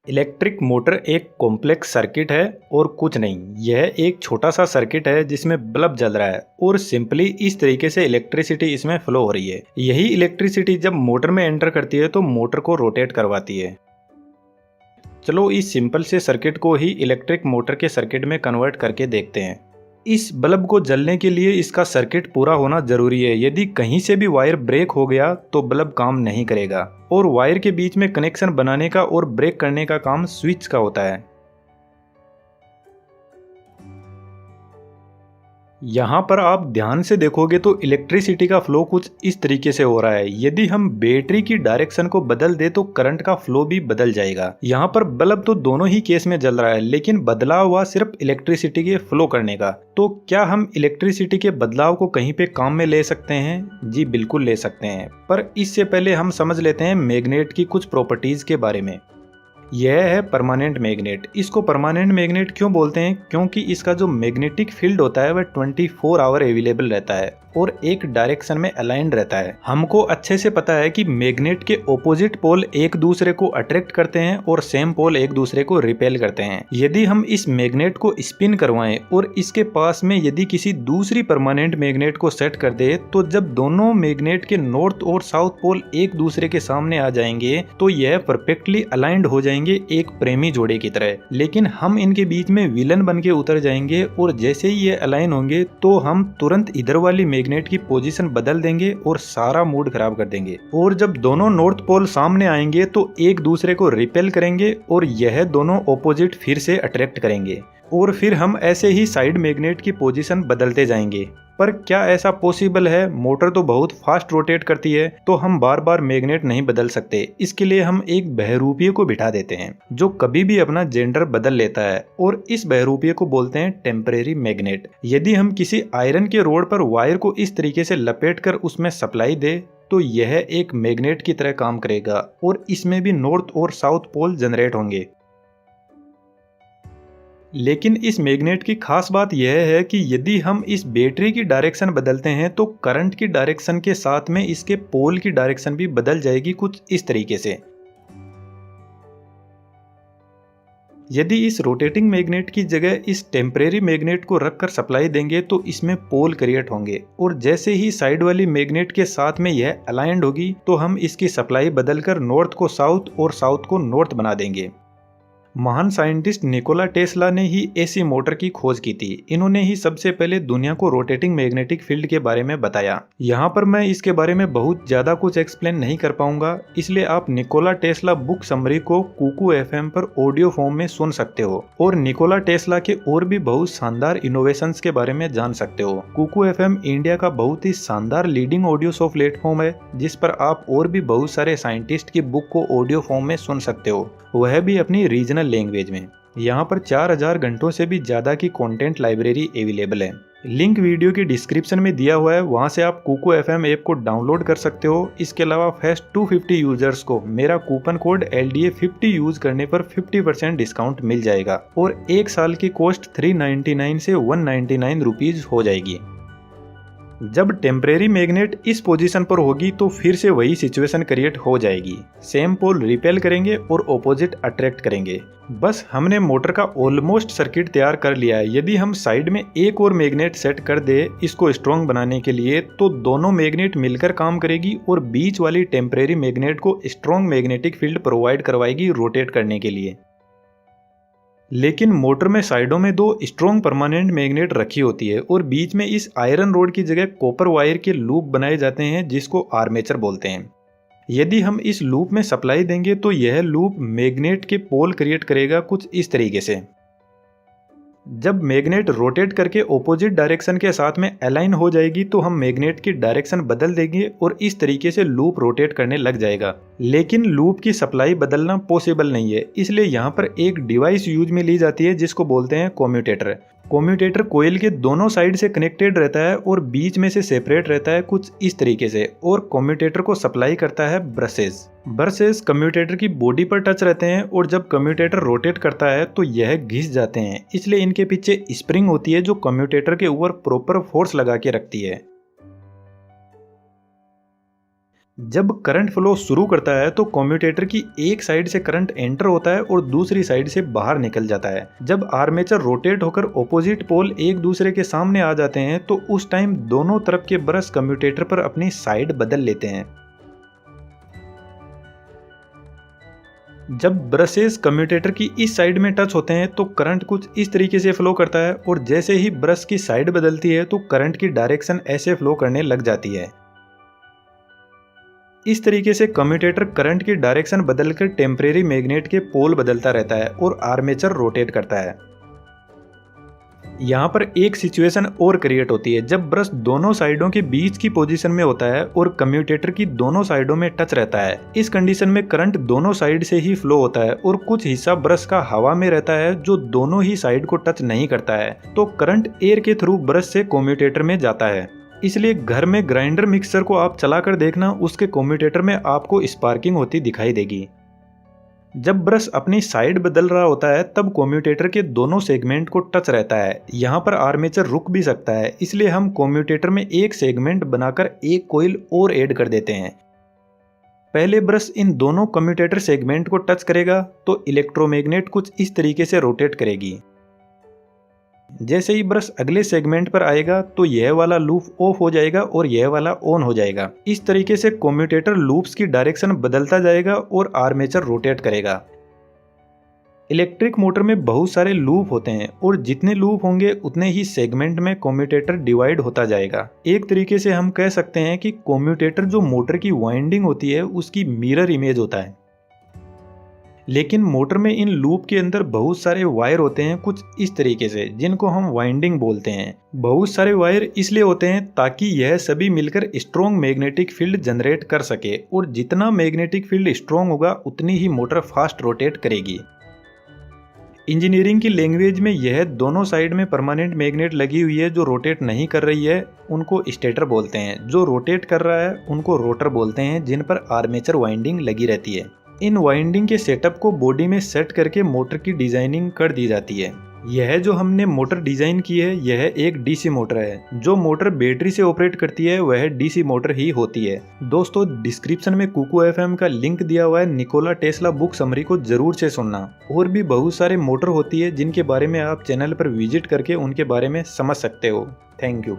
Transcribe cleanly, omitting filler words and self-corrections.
Electric motor एक complex circuit है और कुछ नहीं। यह एक छोटा सा सर्किट है जिसमें बल्ब जल रहा है और सिंपली इस तरीके से इलेक्ट्रिसिटी इसमें फ्लो हो रही है। यही इलेक्ट्रिसिटी जब मोटर में एंटर करती है तो मोटर को रोटेट करवाती है। चलो इस सिंपल से सर्किट को ही इलेक्ट्रिक मोटर के सर्किट में कन्वर्ट करके देखते हैं। इस बल्ब को जलने के लिए इसका सर्किट पूरा होना जरूरी है। यदि कहीं से भी वायर ब्रेक हो गया तो बल्ब काम नहीं करेगा और वायर के बीच में कनेक्शन बनाने का और ब्रेक करने का काम स्विच का होता है। यहाँ पर आप ध्यान से देखोगे तो इलेक्ट्रिसिटी का फ्लो कुछ इस तरीके से हो रहा है। यदि हम बैटरी की डायरेक्शन को बदल दे तो करंट का फ्लो भी बदल जाएगा। यहाँ पर बल्ब तो दोनों ही केस में जल रहा है, लेकिन बदलाव हुआ सिर्फ इलेक्ट्रिसिटी के फ्लो करने का। तो क्या हम इलेक्ट्रिसिटी के बदलाव को कहीं पे काम में ले सकते हैं? जी बिल्कुल ले सकते हैं, पर इससे पहले हम समझ लेते हैं मैग्नेट की कुछ प्रॉपर्टीज के बारे में। यह है परमानेंट मैग्नेट। इसको परमानेंट मैग्नेट क्यों बोलते हैं? क्योंकि इसका जो मैग्नेटिक फील्ड होता है वह 24 आवर अवेलेबल रहता है और एक डायरेक्शन में अलाइंड रहता है। हमको अच्छे से पता है कि मैग्नेट के ऑपोजिट पोल एक दूसरे को अट्रैक्ट करते हैं और सेम पोल एक दूसरे को रिपेल करते हैं। यदि हम इस मैग्नेट को स्पिन करवाएं और इसके पास में यदि किसी दूसरी परमानेंट मैग्नेट को सेट कर दे तो जब दोनों मैग्नेट के नॉर्थ और साउथ पोल एक दूसरे के सामने आ जाएंगे तो यह परफेक्टली अलाइंड हो जाएंगे, एक प्रेमी जोड़े की तरह। लेकिन हम इनके बीच में विलन बन के उतर जाएंगे और जैसे ही ये अलाइन होंगे तो हम तुरंत इधर वाली मैग्नेट की पोजीशन बदल देंगे और सारा मूड खराब कर देंगे। और जब दोनों नॉर्थ पोल सामने आएंगे तो एक दूसरे को रिपेल करेंगे और यह दोनों ऑपोजिट फिर से अट्रैक्ट करेंगे और फिर हम ऐसे ही साइड मैग्नेट की पोजीशन बदलते जाएंगे। पर क्या ऐसा पॉसिबल है? मोटर तो बहुत फास्ट रोटेट करती है तो हम बार बार मैग्नेट नहीं बदल सकते। इसके लिए हम एक बहरूपीय को बिठा देते हैं जो कभी भी अपना जेंडर बदल लेता है और इस बहरूपीय को बोलते हैं टेम्परेरी मैग्नेट। यदि हम किसी आयरन के रोड पर वायर को इस तरीके से लपेट कर उसमें सप्लाई दे तो यह एक मैग्नेट की तरह काम करेगा और इसमें भी नॉर्थ और साउथ पोल जनरेट होंगे। लेकिन इस मैग्नेट की खास बात यह है कि यदि हम इस बैटरी की डायरेक्शन बदलते हैं तो करंट की डायरेक्शन के साथ में इसके पोल की डायरेक्शन भी बदल जाएगी कुछ इस तरीके से। यदि इस रोटेटिंग मैग्नेट की जगह इस टेम्परेरी मैग्नेट को रखकर सप्लाई देंगे तो इसमें पोल क्रिएट होंगे और जैसे ही साइड वाली मैग्नेट के साथ में यह अलाइंड होगी तो हम इसकी सप्लाई बदलकर नॉर्थ को साउथ और साउथ को नॉर्थ बना देंगे। महान साइंटिस्ट निकोला टेस्ला ने ही एसी मोटर की खोज की थी। इन्होंने ही सबसे पहले दुनिया को रोटेटिंग मैग्नेटिक फील्ड के बारे में बताया। यहाँ पर मैं इसके बारे में बहुत ज्यादा कुछ एक्सप्लेन नहीं कर पाऊंगा, इसलिए आप निकोला टेस्ला बुक समरी को कुकू एफएम पर ऑडियो फॉर्म में सुन सकते हो और निकोला टेस्ला के और भी बहुत शानदार इनोवेशंस के बारे में जान सकते हो। कुकू एफएम इंडिया का बहुत ही शानदार लीडिंग ऑडियो शो प्लेटफॉर्म है जिस पर आप और भी बहुत सारे साइंटिस्ट की बुक को ऑडियो फॉर्म में सुन सकते हो, वह भी अपनी रीजनल लैंग्वेज में। यहाँ पर 4000 घंटों से भी ज्यादा की कंटेंट लाइब्रेरी अवेलेबल है। लिंक वीडियो की डिस्क्रिप्शन में दिया हुआ है, वहां से आप कुकू एफएम ऐप को डाउनलोड कर सकते हो। इसके अलावा फेस्ट 250 यूजर्स को मेरा कूपन कोड LDA50 यूज करने पर 50% डिस्काउंट मिल जाएगा और एक साल की कॉस्ट 399 से 199 रुपीज हो जाएगी। जब टेम्परेरी मैग्नेट इस पोजीशन पर होगी तो फिर से वही सिचुएशन क्रिएट हो जाएगी। सेम पोल रिपेल करेंगे और ऑपोजिट अट्रैक्ट करेंगे। बस हमने मोटर का ऑलमोस्ट सर्किट तैयार कर लिया है। यदि हम साइड में एक और मैग्नेट सेट कर दे इसको स्ट्रॉन्ग बनाने के लिए तो दोनों मैग्नेट मिलकर काम करेगी और बीच वाली टेम्परेरी मैग्नेट को स्ट्रॉन्ग मैग्नेटिक फील्ड प्रोवाइड करवाएगी रोटेट करने के लिए। लेकिन मोटर में साइडों में दो स्ट्रॉन्ग परमानेंट मैग्नेट रखी होती है और बीच में इस आयरन रोड की जगह कॉपर वायर के लूप बनाए जाते हैं जिसको आर्मेचर बोलते हैं। यदि हम इस लूप में सप्लाई देंगे तो यह लूप मैग्नेट के पोल क्रिएट करेगा कुछ इस तरीके से। जब मैग्नेट रोटेट करके ऑपोजिट डायरेक्शन के साथ में अलाइन हो जाएगी तो हम मैग्नेट की डायरेक्शन बदल देंगे और इस तरीके से लूप रोटेट करने लग जाएगा। लेकिन लूप की सप्लाई बदलना पॉसिबल नहीं है, इसलिए यहाँ पर एक डिवाइस यूज में ली जाती है जिसको बोलते हैं कम्यूटेटर। कम्यूटेटर कोयल के दोनों साइड से कनेक्टेड रहता है और बीच में से सेपरेट रहता है कुछ इस तरीके से और कम्यूटेटर को सप्लाई करता है ब्रशेस। ब्रशेस कम्यूटेटर की बॉडी पर टच रहते हैं और जब कम्यूटेटर रोटेट करता है तो यह घिस जाते हैं, इसलिए इनके पीछे स्प्रिंग होती है जो कम्यूटेटर के ऊपर प्रॉपर फोर्स लगा के रखती है। जब करंट फ्लो शुरू करता है तो कम्यूटेटर की एक साइड से करंट एंटर होता है और दूसरी साइड से बाहर निकल जाता है। जब आर्मेचर रोटेट होकर ऑपोजिट पोल एक दूसरे के सामने आ जाते हैं तो उस टाइम दोनों तरफ के ब्रश कम्यूटेटर पर अपनी साइड बदल लेते हैं। जब ब्रशेस कम्यूटेटर की इस साइड में टच होते हैं तो करंट कुछ इस तरीके से फ्लो करता है और जैसे ही ब्रश की साइड बदलती है तो करंट की डायरेक्शन ऐसे फ्लो करने लग जाती है। इस तरीके से कम्यूटेटर करंट की डायरेक्शन बदलकर टेम्परेरी मैग्नेट के पोल बदलता रहता है और आर्मेचर रोटेट करता है। यहाँ पर एक सिचुएशन और क्रिएट होती है जब ब्रश दोनों साइडों के बीच की पोजीशन में होता है और कम्यूटेटर की दोनों साइडों में टच रहता है। इस कंडीशन में करंट दोनों साइड से ही फ्लो होता है और कुछ हिस्सा ब्रश का हवा में रहता है जो दोनों ही साइड को टच नहीं करता है, तो करंट एयर के थ्रू ब्रश से कम्यूटेटर में जाता है। इसलिए घर में ग्राइंडर मिक्सर को आप चलाकर देखना, उसके कम्यूटेटर में आपको स्पार्किंग होती दिखाई देगी। जब ब्रश अपनी साइड बदल रहा होता है तब कम्यूटेटर के दोनों सेगमेंट को टच रहता है। यहाँ पर आर्मेचर रुक भी सकता है, इसलिए हम कम्यूटेटर में एक सेगमेंट बनाकर एक कॉइल और ऐड कर देते हैं। पहले ब्रश इन दोनों कम्यूटेटर सेगमेंट को टच करेगा तो इलेक्ट्रोमैग्नेट कुछ इस तरीके से रोटेट करेगी। जैसे ही ब्रश अगले सेगमेंट पर आएगा तो यह वाला लूप ऑफ हो जाएगा और यह वाला ऑन हो जाएगा। इस तरीके से कम्यूटेटर लूप्स की डायरेक्शन बदलता जाएगा और आर्मेचर रोटेट करेगा। इलेक्ट्रिक मोटर में बहुत सारे लूप होते हैं और जितने लूप होंगे उतने ही सेगमेंट में कम्यूटेटर डिवाइड होता जाएगा। एक तरीके से हम कह सकते हैं कि कम्यूटेटर जो मोटर की वाइंडिंग होती है उसकी मिरर इमेज होता है। लेकिन मोटर में इन लूप के अंदर बहुत सारे वायर होते हैं कुछ इस तरीके से, जिनको हम वाइंडिंग बोलते हैं। बहुत सारे वायर इसलिए होते हैं ताकि यह सभी मिलकर स्ट्रॉन्ग मैग्नेटिक फील्ड जनरेट कर सके, और जितना मैग्नेटिक फील्ड स्ट्रॉन्ग होगा उतनी ही मोटर फास्ट रोटेट करेगी। इंजीनियरिंग की लैंग्वेज में यह दोनों साइड में परमानेंट मैग्नेट लगी हुई है जो रोटेट नहीं कर रही है उनको स्टेटर बोलते हैं, जो रोटेट कर रहा है उनको रोटर बोलते हैं, जिन पर आर्मेचर वाइंडिंग लगी रहती है। इन वाइंडिंग के सेटअप को बॉडी में सेट करके मोटर की डिजाइनिंग कर दी जाती है। यह जो हमने मोटर डिजाइन की है यह एक डीसी मोटर है। जो मोटर बैटरी से ऑपरेट करती है वह डीसी मोटर ही होती है। दोस्तों, डिस्क्रिप्शन में कुकू एफएम का लिंक दिया हुआ है, निकोला टेस्ला बुक समरी को जरूर से सुनना। और भी बहुत सारे मोटर होती है जिनके बारे में आप चैनल पर विजिट करके उनके बारे में समझ सकते हो। Thank you.